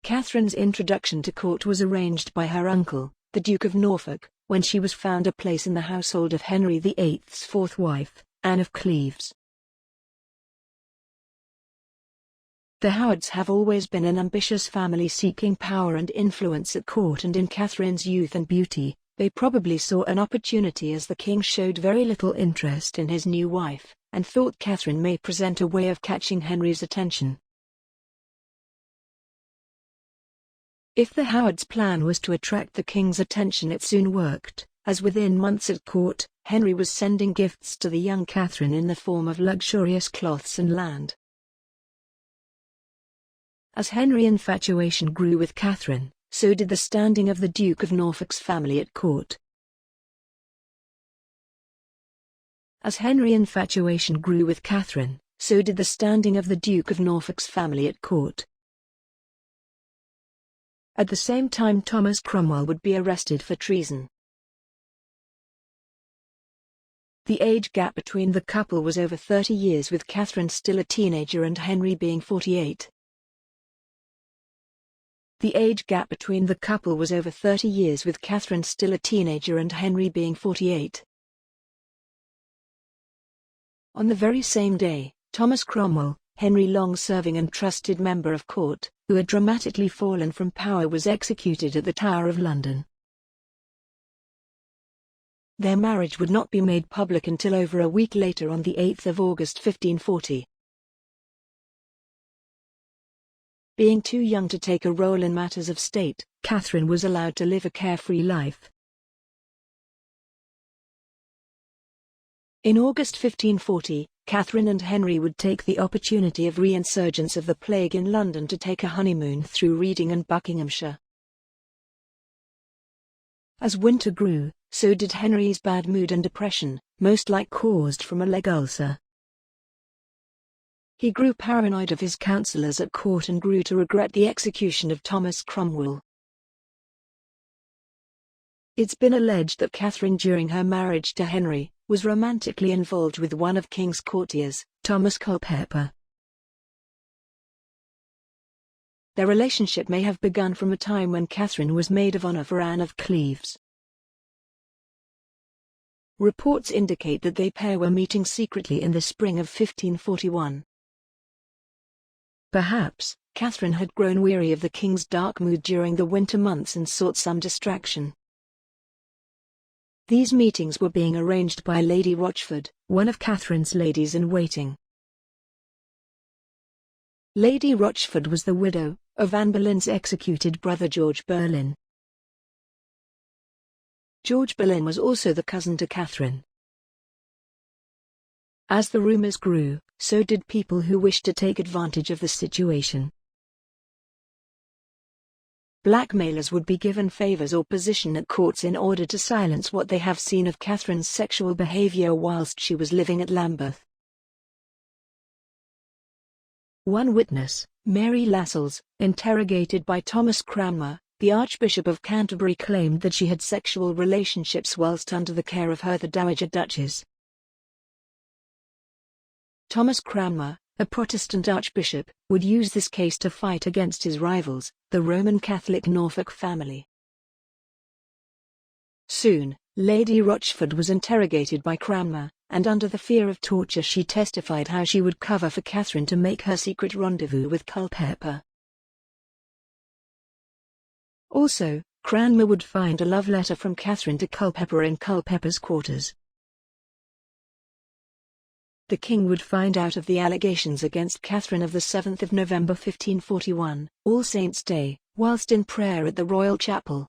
Catherine's introduction to court was arranged by her uncle, the Duke of Norfolk, when she was found a place in the household of Henry VIII's fourth wife, Anne of Cleves. The Howards have always been an ambitious family seeking power and influence at court, and in Catherine's youth and beauty, they probably saw an opportunity as the king showed very little interest in his new wife, and thought Catherine may present a way of catching Henry's attention. If the Howards' plan was to attract the king's attention, it soon worked, as within months at court, Henry was sending gifts to the young Catherine in the form of luxurious cloths and land. As Henry's infatuation grew with Catherine, so did the standing of the Duke of Norfolk's family at court. As Henry's infatuation grew with Catherine, so did the standing of the Duke of Norfolk's family at court. At the same time, Thomas Cromwell would be arrested for treason. The age gap between the couple was over 30 years, with Catherine still a teenager and Henry being 48. The age gap between the couple was over 30 years, with Catherine still a teenager and Henry being 48. On the very same day, Thomas Cromwell, Henry's long-serving and trusted member of court, who had dramatically fallen from power, was executed at the Tower of London. Their marriage would not be made public until over a week later, on the 8th of August 1540. Being too young to take a role in matters of state, Catherine was allowed to live a carefree life. In August 1540, Catherine and Henry would take the opportunity of re-insurgence of the plague in London to take a honeymoon through Reading and Buckinghamshire. As winter grew, so did Henry's bad mood and depression, most like caused from a leg ulcer. He grew paranoid of his counsellors at court and grew to regret the execution of Thomas Cromwell. It's been alleged that Catherine, during her marriage to Henry, was romantically involved with one of King's courtiers, Thomas Culpeper. Their relationship may have begun from a time when Catherine was maid of honor for Anne of Cleves. Reports indicate that they pair were meeting secretly in the spring of 1541. Perhaps, Catherine had grown weary of the king's dark mood during the winter months and sought some distraction. These meetings were being arranged by Lady Rochford, one of Catherine's ladies-in-waiting. Lady Rochford was the widow of Anne Boleyn's executed brother George Boleyn. George Boleyn was also the cousin to Catherine. As the rumors grew, so did people who wished to take advantage of the situation. Blackmailers would be given favors or position at courts in order to silence what they have seen of Catherine's sexual behavior whilst she was living at Lambeth. One witness, Mary Lascelles, interrogated by Thomas Cranmer, the Archbishop of Canterbury, claimed that she had sexual relationships whilst under the care of her the Dowager Duchess. Thomas Cranmer, a Protestant archbishop, would use this case to fight against his rivals, the Roman Catholic Norfolk family. Soon, Lady Rochford was interrogated by Cranmer, and under the fear of torture she testified how she would cover for Catherine to make her secret rendezvous with Culpeper. Also, Cranmer would find a love letter from Catherine to Culpeper in Culpeper's quarters. The king would find out of the allegations against Catherine of the 7th of November 1541, All Saints' Day, whilst in prayer at the Royal Chapel.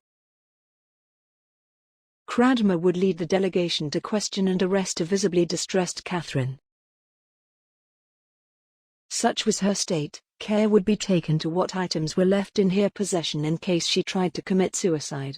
Cranmer would lead the delegation to question and arrest a visibly distressed Catherine. Such was her state, care would be taken to what items were left in her possession in case she tried to commit suicide.